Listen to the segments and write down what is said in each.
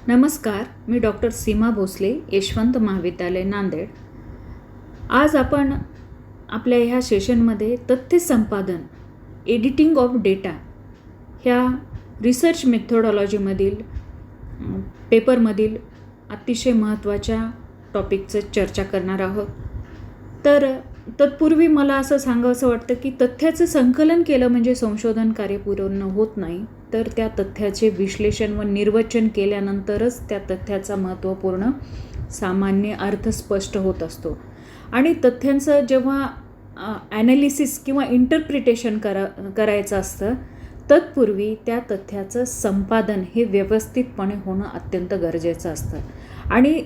नमस्कार, मी डॉक्टर सीमा भोसले, यशवंत महाविद्यालय, नांदेड. आज आपण आपल्या ह्या सेशनमध्ये तथ्य संपादन, एडिटिंग ऑफ डेटा ह्या रिसर्च मेथोडॉलॉजीमधील पेपरमधील अतिशय महत्त्वाच्या टॉपिकचं चर्चा करणार आहोत. तर तत्पूर्वी मला असं सांगावंसं वाटतं की तथ्याचं संकलन केलं म्हणजे संशोधन कार्य पूर्ण होत नाही, तर त्या तथ्याचे विश्लेषण व निर्वचन केल्यानंतरच त्या तथ्याचा महत्त्वपूर्ण सामान्य अर्थ स्पष्ट होत असतो. आणि तथ्यांचं जेव्हा ॲनालिसिस किंवा इंटरप्रिटेशन करायचं असतं, तत्पूर्वी त्या तथ्याचं संपादन हे व्यवस्थितपणे होणं अत्यंत गरजेचं असतं. आणि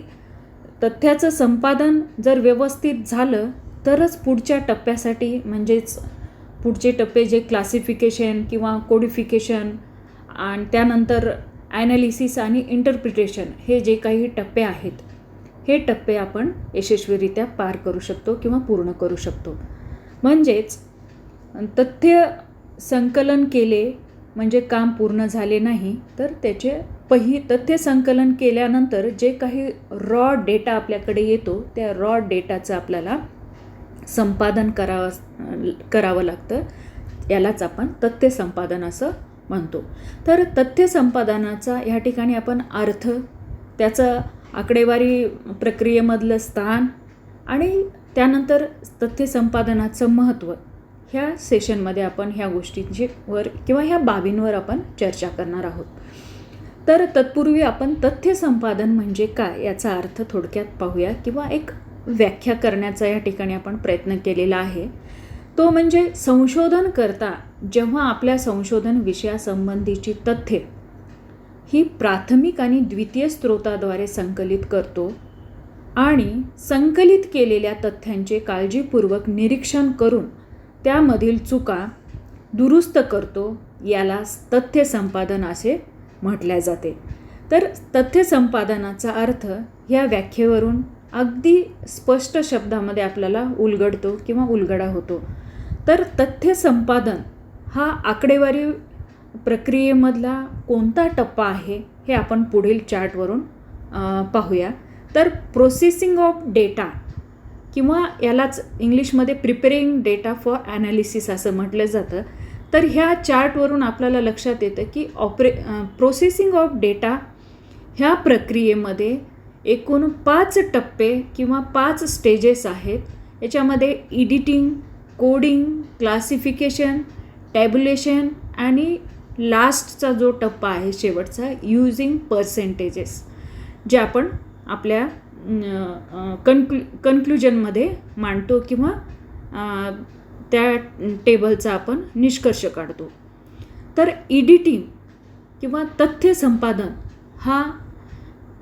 तथ्याचं संपादन जर व्यवस्थित झालं तरच पुढच्या टप्प्यासाठी, म्हणजेच पुढचे टप्पे जे क्लासिफिकेशन किंवा कोडिफिकेशन आणि त्यानंतर ॲनालिसिस आणि इंटरप्रिटेशन हे जे काही टप्पे आहेत, हे टप्पे आपण यशस्वीरित्या पार करू शकतो किंवा पूर्ण करू शकतो. म्हणजेच तथ्य संकलन केले म्हणजे काम पूर्ण झाले नाही, तर त्याचे तथ्य संकलन केल्यानंतर जे काही रॉ डेटा आपल्याकडे येतो, त्या रॉ डेटाचं आपल्याला संपादन करावं लागतं. यालाच आपण तथ्य संपादन असं म्हणतो. तर तथ्य संपादनाचा ह्या ठिकाणी आपण अर्थ, त्याचं आकडेवारी प्रक्रियेमधलं स्थान आणि त्यानंतर तथ्य संपादनाचं महत्त्व, ह्या सेशनमध्ये आपण ह्या गोष्टींची किंवा ह्या बाबींवर आपण चर्चा करणार आहोत. तर तत्पूर्वी आपण तथ्य संपादन म्हणजे काय याचा अर्थ थोडक्यात पाहूया किंवा एक व्याख्या करण्याचा या ठिकाणी आपण प्रयत्न केलेला आहे. तो म्हणजे संशोधन करता जेव्हा आपल्या संशोधन विषयासंबंधीची तथ्ये ही प्राथमिक आणि द्वितीय स्रोताद्वारे संकलित करतो आणि संकलित केलेल्या तथ्यांचे काळजीपूर्वक निरीक्षण करून त्यामधील चुका दुरुस्त करतो, याला तथ्य संपादन असे म्हटले जाते. तर तथ्य संपादनाचा अर्थ ह्या व्याख्येवरून अगदी स्पष्ट शब्दामध्ये आपल्याला उलगडतो किंवा उलगडा होतो. तर तथ्य संपादन हा आकडेवारी प्रक्रियेमधला कोणता टप्पा आहे हे आपण पुढील चार्टवरून पाहूया. तर प्रोसेसिंग ऑफ डेटा किंवा यालाच इंग्लिशमध्ये प्रिपेरिंग डेटा फॉर ॲनालिसिस असं म्हटलं जातं. तर ह्या चार्टवरून आपल्याला लक्षात येतं की प्रोसेसिंग ऑफ डेटा ह्या प्रक्रियेमध्ये एकूण 5 टप्पे किंवा 5 स्टेजेस आहेत. याच्यामध्ये एडिटिंग, कोडिंग, क्लासिफिकेशन, टॅब्युलेशन आणि लास्टचा जो टप्पा आहे शेवटचा, यूजिंग पर्सेंटेजेस, जे आपण आपल्या कन्क्लुजनमध्ये मांडतो किंवा त्या टेबलचा आपण निष्कर्ष काढतो. तर एडिटिंग किंवा तथ्य संपादन हा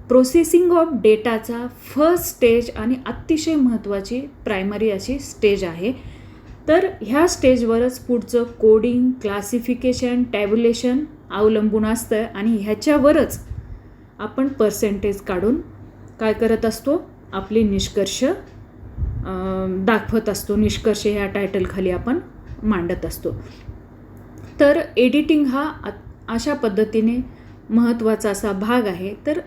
प्रोसेसिंग ऑफ डेटाचा फर्स्ट स्टेज आणि अतिशय महत्त्वाची प्रायमरी अशी स्टेज आहे. तर ह्या स्टेजवरच पुढचं कोडिंग, क्लासिफिकेशन, टॅब्युलेशन अवलंबून असतं आणि ह्याच्यावरच आपण पर्सेंटेज काढून काय करत असतो, आपले निष्कर्ष दाखवत असतो. निष्कर्ष ह्या टायटलखाली आपण मांडत असतो. तर एडिटिंग हा अशा पद्धतीने महत्त्वाचा असा भाग आहे. तर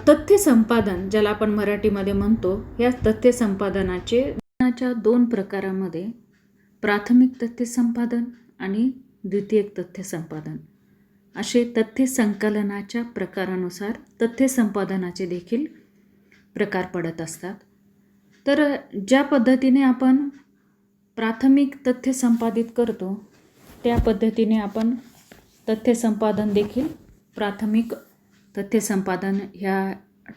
तथ्य संपादन, ज्याला आपण मराठीमध्ये म्हणतो, या तथ्य संपादनाच्या 2 प्रकारामध्ये प्राथमिक तथ्य संपादन आणि द्वितीयक तथ्य संपादन असे तथ्य संकलनाच्या प्रकारानुसार तथ्य संपादनाचे देखील प्रकार पडत असतात. तर ज्या पद्धतीने आपण प्राथमिक तथ्य संपादित करतो, त्या पद्धतीने आपण तथ्य संपादन देखील प्राथमिक तथ्य संपादन ह्या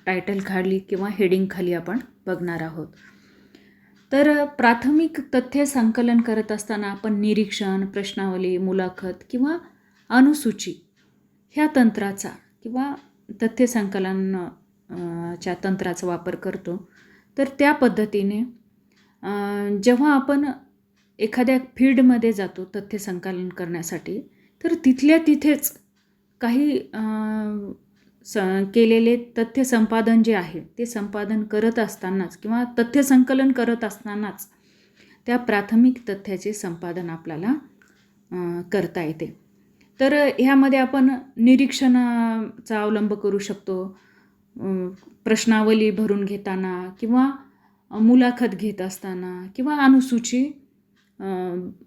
टायटलखाली किंवा हेडिंगखाली आपण बघणार आहोत. तर प्राथमिक तथ्य संकलन करत असताना आपण निरीक्षण, प्रश्नावली, मुलाखत किंवा अनुसूची ह्या तंत्राचा किंवा तथ्य संकलनाच्या तंत्राचा वापर करतो. तर त्या पद्धतीने जेव्हा आपण एखाद्या फील्डमध्ये जातो तथ्य संकलन करण्यासाठी, तर तिथल्या तिथेच काही केलेले तथ्य संपादन जे आहे ते संपादन करत असतानाच किंवा तथ्य संकलन करत असतानाच त्या प्राथमिक तथ्याचे संपादन आपल्याला करता येते. तर ह्यामध्ये आपण निरीक्षणाचा अवलंब करू शकतो. प्रश्नावली भरून घेताना किंवा मुलाखत घेत असताना किंवा अनुसूची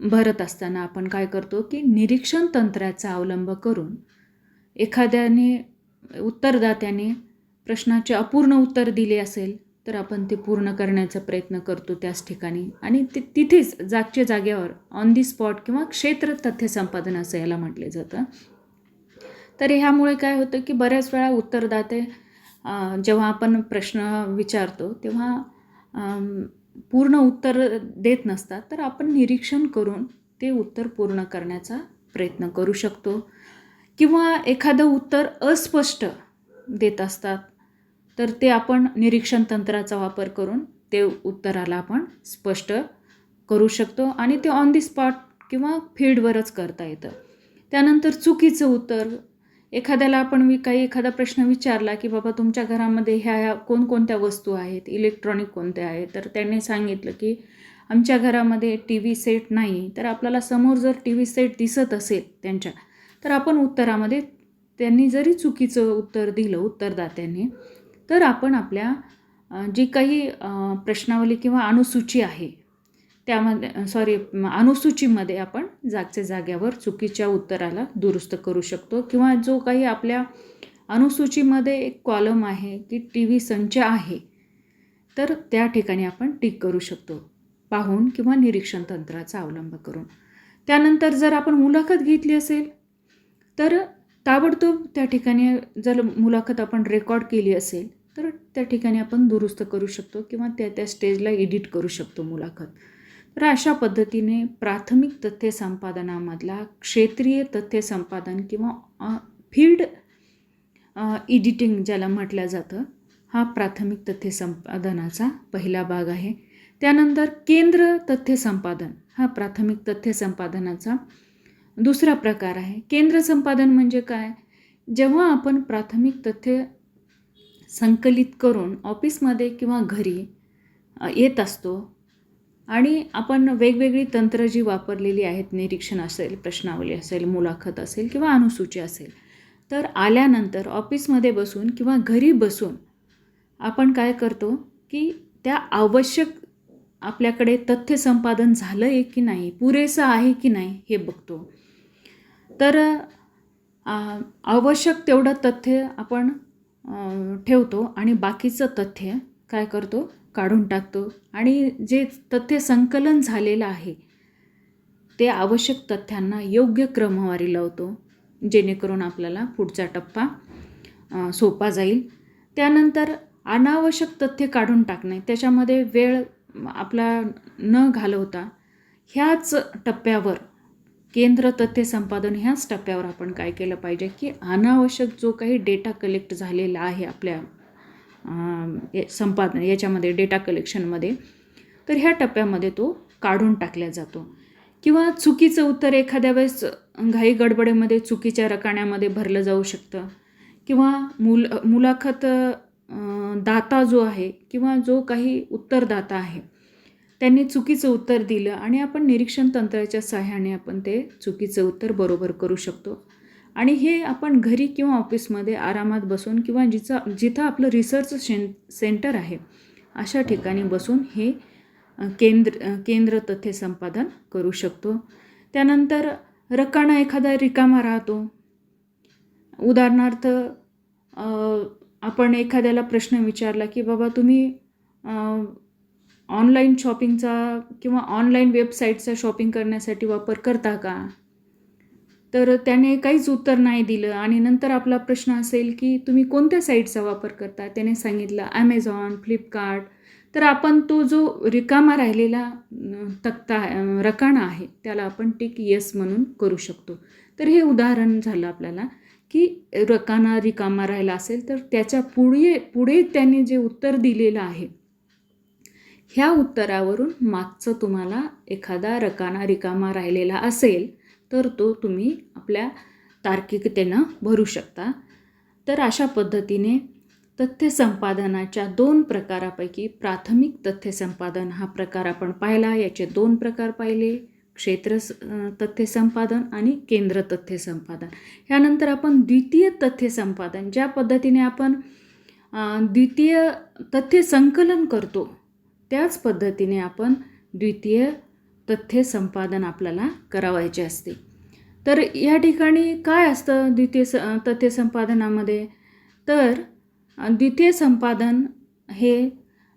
भरत असताना आपण काय करतो की निरीक्षण तंत्राचा अवलंब करून एखाद्याने उत्तरदात्याने प्रश्नाचे अपूर्ण उत्तर दिले असेल तर आपण ते पूर्ण करण्याचा प्रयत्न करतो त्याच ठिकाणी आणि तिथेच जागच्या जागेवर ऑन दी स्पॉट किंवा क्षेत्र तथ्य संपादन असं याला म्हटले जातं. तर ह्यामुळे काय होतं की बऱ्याच वेळा उत्तरदाते जेव्हा आपण प्रश्न विचारतो तेव्हा पूर्ण उत्तर देत नसतात, तर आपण निरीक्षण करून ते उत्तर पूर्ण करण्याचा प्रयत्न करू शकतो. किंवा एखादं उत्तर अस्पष्ट देत असतात तर ते आपण निरीक्षण तंत्राचा वापर करून ते उत्तराला आपण स्पष्ट करू शकतो आणि ते ऑन दी स्पॉट किंवा फील्डवरच करता येतं. त्यानंतर चुकीचं उत्तर, एखाद्याला आपण एखादा प्रश्न विचारला की बाबा तुमच्या घरामध्ये ह्या कोणकोणत्या वस्तू आहेत, इलेक्ट्रॉनिक कोणत्या आहेत, तर त्यांनी सांगितलं की आमच्या घरामध्ये टी व्ही सेट नाही. तर आपल्याला समोर जर टी व्ही सेट दिसत असेल त्यांच्या, तर आपण उत्तरामध्ये त्यांनी जरी चुकीचं उत्तर दिलं उत्तरदात्याने, तर आपण आपल्या जी काही प्रश्नावली किंवा अनुसूची आहे त्यामध्ये अनुसूचीमध्ये आपण जागच्या जाग्यावर चुकीच्या उत्तराला दुरुस्त करू शकतो. किंवा जो काही आपल्या अनुसूचीमध्ये एक कॉलम आहे की टी व्ही संच आहे, तर त्या ठिकाणी आपण टिक करू शकतो पाहून किंवा निरीक्षण तंत्राचा अवलंब करून. त्यानंतर जर आपण मुलाखत घेतली असेल तर ताबडतोब त्या ठिकाणी जर मुलाखत आपण रेकॉर्ड केली असेल तर त्या ठिकाणी आपण दुरुस्त करू शकतो किंवा त्या स्टेजला एडिट करू शकतो मुलाखत. तर अशा पद्धतीने प्राथमिक तथ्य संपादनामधला क्षेत्रीय तथ्य संपादन किंवा फील्ड एडिटिंग ज्याला म्हटलं जातं, हा प्राथमिक तथ्य संपादनाचा पहिला भाग आहे. त्यानंतर केंद्र तथ्य संपादन हा प्राथमिक तथ्य संपादनाचा दुसरा प्रकार आहे. केंद्र संपादन म्हणजे काय? जेव्हा आपण प्राथमिक तथ्य संकलित करून ऑफिसमध्ये किंवा घरी येत असतो आणि आपण वेगवेगळी तंत्र जी वापरलेली आहेत, निरीक्षण असेल, प्रश्नावली असेल, मुलाखत असेल किंवा अनुसूची असेल, तर आल्यानंतर ऑफिसमध्ये बसून किंवा घरी बसून आपण काय करतो की त्या आवश्यक आपल्याकडे तथ्य संपादन झालं आहे की नाही, पुरेसं आहे की नाही हे बघतो. तर आवश्यक तेवढं तथ्य आपण ठेवतो आणि बाकीचं तथ्य काय करतो, काढून टाकतो आणि जे तथ्य संकलन झालेलं आहे ते आवश्यक तथ्यांना योग्य क्रमवारी लावतो, जेणेकरून आपल्याला पुढचा टप्पा सोपा जाईल. त्यानंतर अनावश्यक तथ्य काढून टाकणे, त्याच्यामध्ये वेळ आपला न घालवता ह्याच टप्प्यावर केंद्र तथ्य संपादन ह्याच टप्प्यावर आपण काय केलं पाहिजे की अनावश्यक जो काही डेटा कलेक्ट झालेला आहे आपल्या संपादन याच्यामध्ये डेटा कलेक्शनमध्ये, तर ह्या टप्प्यामध्ये तो काढून टाकला जातो. किंवा चुकीचं उत्तर एखाद्या वेळेस घाई गडबडीमध्ये चुकीच्या रकान्यामध्ये भरलं जाऊ शकतं. किंवा मुलाखत दाता जो आहे किंवा जो काही उत्तरदाता आहे त्यांनी चुकीचं उत्तर दिलं आणि आपण निरीक्षण तंत्राच्या सहाय्याने आपण ते चुकीचं उत्तर बरोबर करू शकतो. आणि हे आपण घरी किंवा ऑफिसमध्ये आरामात बसून किंवा जिथं आपलं रिसर्च सेंटर आहे अशा ठिकाणी बसून हे केंद्र तथ्य संपादन करू शकतो. त्यानंतर रकाना एखादा रिकामा राहतो, उदाहरणार्थ आपण एखाद्याला प्रश्न विचारला की बाबा तुम्ही ऑनलाईन शॉपिंगचा किंवा ऑनलाईन वेबसाईटचा शॉपिंग करण्यासाठी वापर करता का? तर त्याने काहीच उत्तर नाही दिलं आणि नंतर आपला प्रश्न असेल की तुम्ही कोणत्या साईटचा वापर करता? त्याने सांगितलं ॲमेझॉन, फ्लिपकार्ट. तर आपण तो जो रिकामा राहिलेला रकाना आहे त्याला आपण टिक येस म्हणून करू शकतो. तर हे उदाहरण झालं आपल्याला की रकाना रिकामा राहिला असेल तर त्याच्या पुढे त्यांनी जे उत्तर दिलेलं आहे ह्या उत्तरावरून मागचं तुम्हाला एखादा रकाना रिकामा राहिलेला असेल तर तो तुम्ही आपल्या तार्किकतेनं भरू शकता. तर अशा पद्धतीने तथ्य संपादनाच्या 2 प्रकारापैकी प्राथमिक तथ्य संपादन हा प्रकार आपण पाहिला. याचे 2 प्रकार पाहिले, तथ्य संपादन आणि केंद्र तथ्य संपादन. ह्यानंतर आपण द्वितीय तथ्य संपादन, ज्या पद्धतीने आपण द्वितीय तथ्य संकलन करतो त्याच पद्धतीने आपण द्वितीय तथ्य संपादन आपल्याला करावायचे असते. तर या ठिकाणी काय असतं तथ्य संपादनामध्ये? तर द्वितीय संपादन हे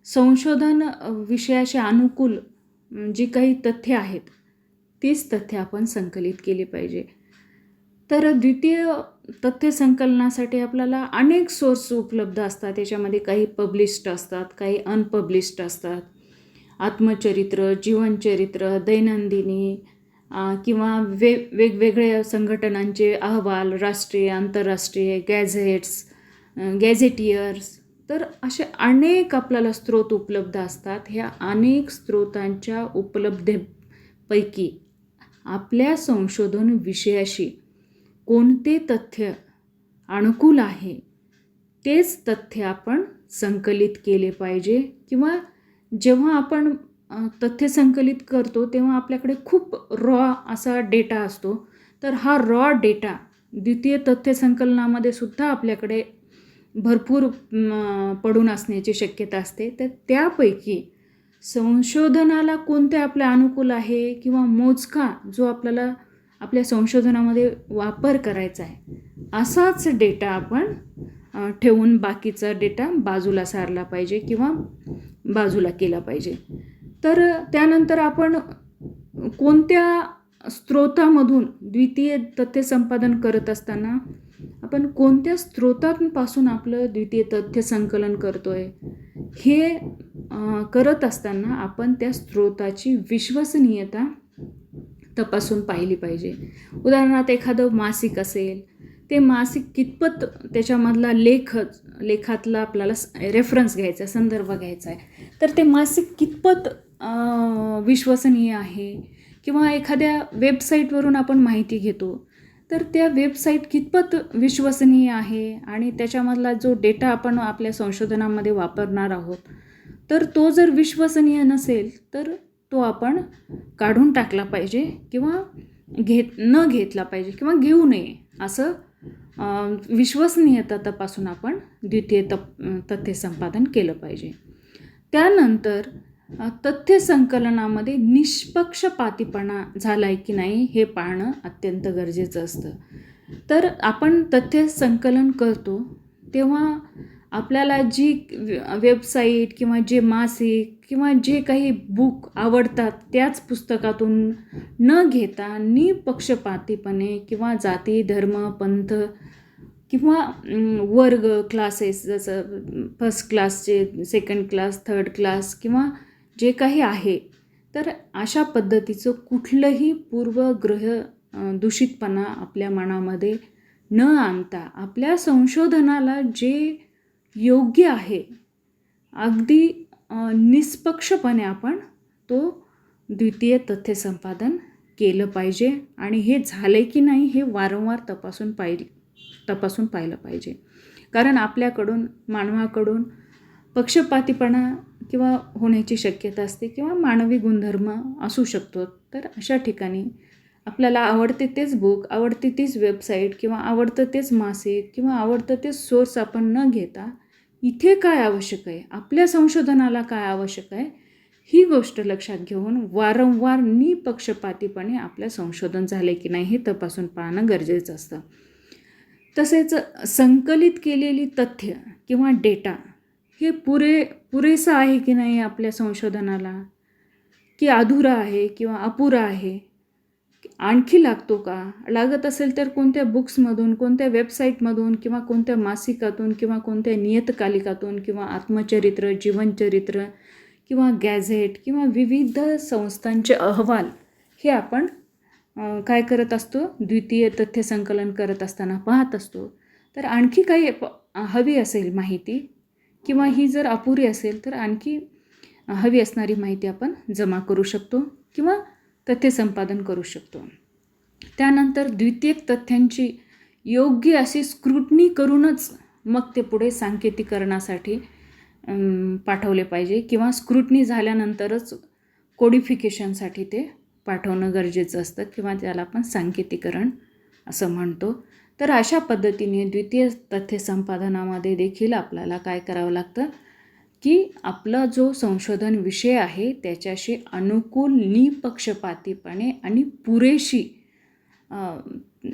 संशोधन विषयाशी अनुकूल जी काही तथ्य आहेत तीच तथ्य आपण संकलित केली पाहिजे. तर द्वितीय तथ्य संकलनासाठी आपल्याला अनेक सोर्स उपलब्ध असतात. त्याच्यामध्ये काही पब्लिश्ड असतात, काही अनपब्लिश्ड असतात. आत्मचरित्र, जीवनचरित्र, दैनंदिनी किंवा वेगवेगळ्या संघटनांचे अहवाल, राष्ट्रीय, आंतरराष्ट्रीय, गॅझेटियर्स. तर असे अनेक आपल्याला स्रोत उपलब्ध असतात. ह्या अनेक स्रोतांच्या उपलब्धतेपैकी आपल्या संशोधन विषयाशी कोणते तथ्य अनुकूल आहे तेच तथ्य आपण संकलित केले पाहिजे. किंवा जेव्हा आपण तथ्य संकलित करतो तेव्हा आपल्याकडे खूप रॉ असा डेटा असतो. तर हा रॉ डेटा द्वितीय तथ्य संकलनामध्ये सुद्धा आपल्याकडे भरपूर पडून असण्याची शक्यता असते. तर त्यापैकी संशोधनाला कोणते आपल्या अनुकूल आहे किंवा मोजका जो आपल्याला आपल्या संशोधनामध्ये वापर करायचा आहे असाच डेटा आपण ठेवून बाकीचा डेटा बाजूला सारला पाहिजे किंवा बाजूला केला पाहिजे. तर त्यानंतर आपण कोणत्या स्रोतामधून द्वितीय तथ्य संपादन करत असताना आपण कोणत्या स्रोतांपासून आपलं द्वितीय तथ्य संकलन करतोय हे करत असताना आपण त्या स्रोताची विश्वसनीयता तपासून पाहिली पाहिजे. उदाहरणार्थ एखादं मासिक असेल, ते मासिक कितपत त्याच्यामधला लेखातला आपल्याला रेफरन्स घ्यायचा, संदर्भ घ्यायचा आहे, तर ते मासिक कितपत विश्वसनीय आहे. किंवा एखाद्या वेबसाईटवरून आपण माहिती घेतो तर त्या वेबसाईट कितपत विश्वसनीय आहे आणि त्याच्यामधला जो डेटा आपण आपल्या संशोधनामध्ये वापरणार आहोत तर तो जर विश्वसनीय नसेल तर तो आपण काढून टाकला पाहिजे किंवा न घेतला पाहिजे किंवा घेऊ नये. असं विश्वसनीयता तपासून आपण द्वितीय तथ्य संपादन केलं पाहिजे. त्यानंतर तथ्य संकलनामध्ये निष्पक्षपातीपणा झाला आहे की नाही हे पाहणं अत्यंत गरजेचं असतं. तर आपण तथ्य संकलन करतो तेव्हा आपल्याला जी वेबसाईट किंवा जे मासिक किंवा जे काही बुक आवडतात त्याच पुस्तकातून न घेता निपक्षपातीपणे किंवा जाती, धर्म, पंथ किंवा वर्ग, क्लासेस जसं फर्स्ट क्लासचे, सेकंड क्लास, थर्ड क्लास किंवा जे काही आहे तर अशा पद्धतीचं कुठलंही पूर्वग्रह दूषितपणा आपल्या मनामध्ये न आणता आपल्या संशोधनाला जे योग्य आहे अगदी निष्पक्षपणे आपण तो द्वितीय तथ्य संपादन केलं पाहिजे. आणि हे झाले की नाही हे वारंवार तपासून पाहिलं पाहिजे. कारण आपल्याकडून मानवाकडून पक्षपातीपणा किंवा होण्याची शक्यता असते किंवा मानवी गुणधर्म असू शकतो. तर अशा ठिकाणी आपल्याला आवडते तेच बुक, आवडते तीच वेबसाईट किंवा आवडतं तेच मासिक किंवा आवडतं तेच सोर्स आपण न घेता इथे काय आवश्यक आहे, आपल्या संशोधनाला काय आवश्यक आहे ही गोष्ट लक्षात घेऊन वारंवार निपक्षपातीपणे आपलं संशोधन झाले की नाही हे तपासून पाहणं गरजेचं असतं. तसेच संकलित केलेली तथ्य किंवा डेटा हे पुरेसं आहे की नाही आपल्या संशोधनाला, की अधुरा आहे किंवा अपुरा आहे, आणखी लागतो का, लागत असेल तर कोणत्या बुक्समधून, कोणत्या वेबसाईटमधून किंवा कोणत्या मासिकातून किंवा कोणत्या नियतकालिकातून किंवा आत्मचरित्र, जीवनचरित्र किंवा गॅझेट किंवा विविध संस्थांचे अहवाल हे आपण काय करत असतो, द्वितीय तथ्य संकलन करत असताना पाहत असतो. तर आणखी काही हवी असेल माहिती किंवा ही जर अपुरी असेल तर आणखी हवी असणारी माहिती आपण जमा करू शकतो किंवा तथ्य संपादन करू शकतो. त्यानंतर द्वितीय तथ्यांची योग्य अशी स्क्रुटनी करूनच मग ते पुढे सांकेतीकरणासाठी पाठवले पाहिजे किंवा स्क्रुटनी झाल्यानंतरच कोडिफिकेशनसाठी ते पाठवणं गरजेचं असतं किंवा त्याला आपण सांकेतीकरण असं म्हणतो. तर अशा पद्धतीने द्वितीय तथ्य संपादनामध्ये देखील आपल्याला काय करावं लागतं की आपला जो संशोधन विषय आहे त्याच्याशी अनुकूल, निपक्षपातीपणे आणि पुरेशी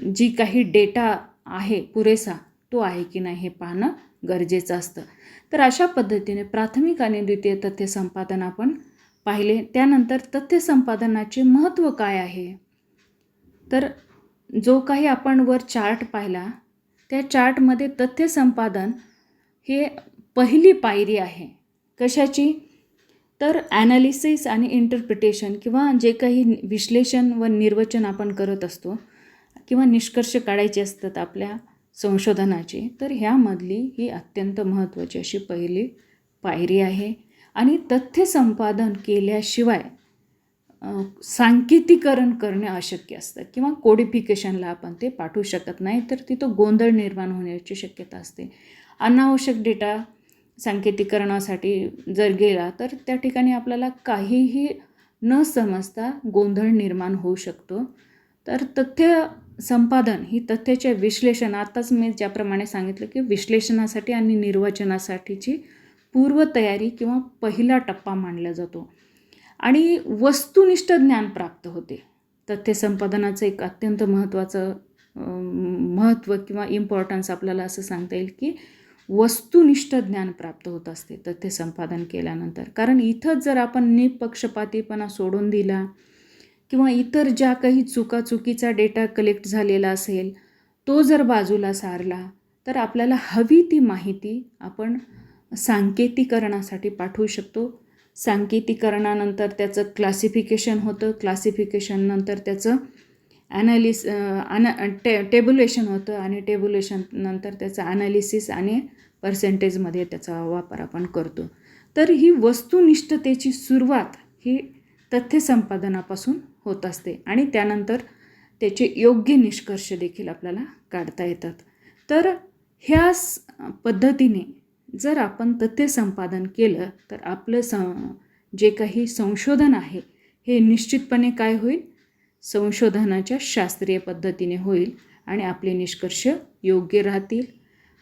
जी काही डेटा आहे पुरेसा तो आहे की नाही हे पाहणं गरजेचं असतं. तर अशा पद्धतीने प्राथमिक आणि द्वितीय तथ्य संपादन आपण पाहिले. त्यानंतर तथ्य संपादनाचे महत्त्व काय आहे, तर जो काही आपण वर चार्ट पाहिला त्या चार्टमध्ये तथ्य संपादन हे पहिली पायरी आहे. कशाची, तर ॲनालिसिस आणि इंटरप्रिटेशन किंवा जे काही विश्लेषण व निर्वचन आपण करत असतो किंवा निष्कर्ष काढायचे असतात आपल्या संशोधनाचे, तर ह्यामधली ही अत्यंत महत्त्वाची अशी पहिली पायरी आहे. आणि तथ्य संपादन केल्याशिवाय सांकेतीकरण करणे अशक्य असतं किंवा कोडिफिकेशनला आपण ते पाठवू शकत नाही, तर तिथं गोंधळ निर्माण होण्याची शक्यता असते. अनावश्यक डेटा सांकेतीकरणासाठी जर गेला तर त्या ठिकाणी आपल्याला काहीही न समजता गोंधळ निर्माण होऊ शकतो. तर तथ्य संपादन ही तथ्याचे विश्लेषण, आताच मी ज्याप्रमाणे सांगितलं की विश्लेषणासाठी आणि निर्वचनासाठीची पूर्वतयारी किंवा पहिला टप्पा मानला जातो आणि वस्तुनिष्ठ ज्ञान प्राप्त होते. तथ्य संपादनाचं एक अत्यंत महत्त्वाचं महत्त्व किंवा इम्पॉर्टन्स आपल्याला असं सांगता येईल की वस्तुनिष्ठ ज्ञान प्राप्त होत असते तथ्य संपादन केल्यानंतर. कारण इथंच जर आपण निपक्षपातीपणा सोडून दिला किंवा इतर ज्या काही चुकीचा डेटा कलेक्ट झालेला असेल तो जर बाजूला सारला तर आपल्याला हवी ती माहिती आपण सांकेतीकरणासाठी पाठवू शकतो. सांकेतीकरणानंतर त्याचं क्लासिफिकेशन होतं, क्लासिफिकेशननंतर त्याचं टेब्युलेशन होतं आणि टेब्युलेशननंतर त्याचं ॲनालिसिस आणि पर्सेंटेजमध्ये त्याचा वापर आपण करतो. तर ही वस्तुनिष्ठतेची सुरुवात ही तथ्य संपादनापासून होत असते आणि त्यानंतर त्याचे योग्य निष्कर्ष देखील आपल्याला काढता येतात. तर ह्या पद्धतीने जर आपण तथ्य संपादन केलं तर आपलं जे काही संशोधन आहे हे निश्चितपणे काय होईल, संशोधनाच्या शास्त्रीय पद्धतीने होईल आणि आपले निष्कर्ष योग्य राहतील.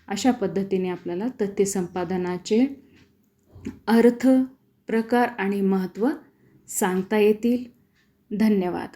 अशा पद्धतीने आपल्याला तथ्य संपादनाचे अर्थ, प्रकार आणि महत्त्व सांगता येतील. धन्यवाद.